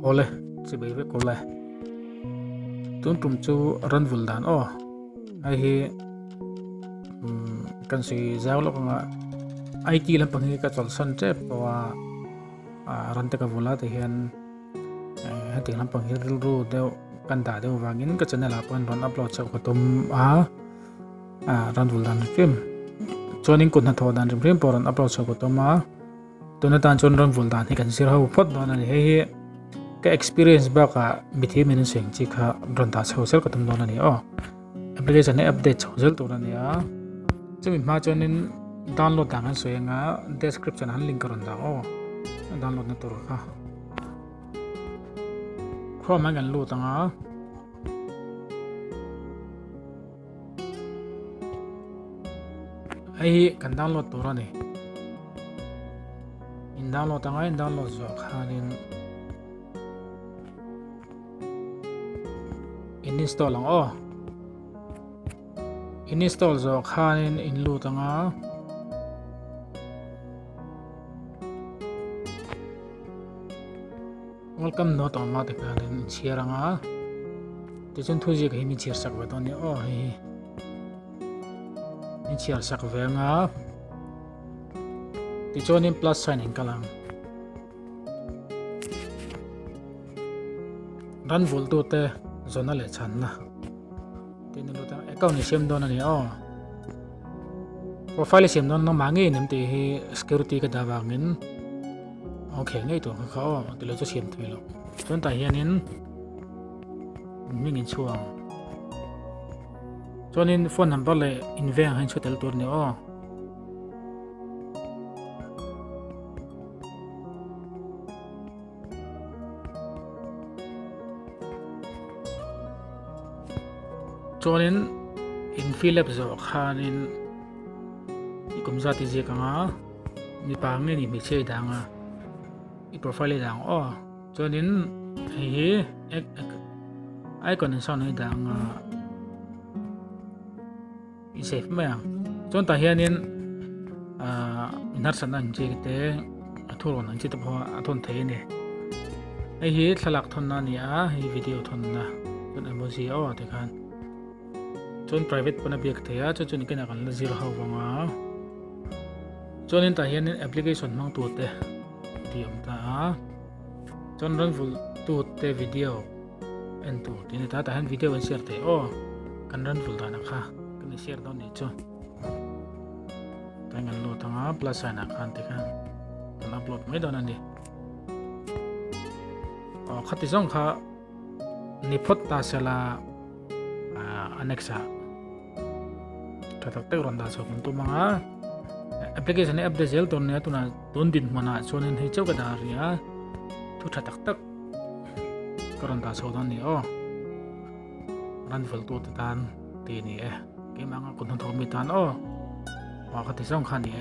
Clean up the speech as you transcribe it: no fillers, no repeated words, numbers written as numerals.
ole si bai ve kole tun tum chu ran vul dan o ai hi kan si zaw lo nga IT lam pang hi ka chol san che pawa ran te ka vula te hian ha te lam pang hi ril ru deu kan da deu wangin ka channel a pon ron upload chau ka tum ran vul dan film choning kun na tho dan rim poran upload chau ka tum tuna tan chon ran vul dan hi kan sir ho phot don ani he ka experience ba ka bithi min seng chi kha ron ta chau sel ka tum don ani application ne update chau sel to ani chumi ma chonin download dangan soyenga description han link karon da download na tur kha Chrome man kan lu tanga ai kan download tur ani in download tanga in download zo khanin in install lang in install zo khanin in lu tanga welcome not automatic khanin share anga ti chun thuji ka mi share sak ba ton ni hi ni share sak ve nga ti chon in plus sign in kalang ran vol tu te zona le chan na tin lu ta account ni sem don ani profile sem don no mangi nem te hi security ka dawangin okay ngay to kha ti lo cho sem thoi lo chon ta hianin mingin chuang chonin phone number le inveng han chotel tur ni chonin in fill up zo khanin ikum zati je kanga mi pang ni mi che danga i profile dang chonin hi icon in son dang i save ma chon ta hianin inar sanan che te athuron an chi ta pho athon the ne ai hi thalak thon na ni hi video thon na chon emoji te khan chon private pana biak thea chon kena kan la zero haw wanga chonin ta hianin application mang tu te tiam ta chon ran full tu te video en tu tin ta han video en share te kan ran full ta na kha kan share don ni cho ta ngan lo tanga plus ana khan te khan kan upload mai don ani khati jong kha ni phot ta sala anexa tak tak ron da so kun tu manga application ne update zel ton ne tuna ton din mana chonen hei chau ka da ria thu tha tak tak karon da so don ni ran vol tu tan ti ni ke manga kun thon mi tan wa ka ti song khan ni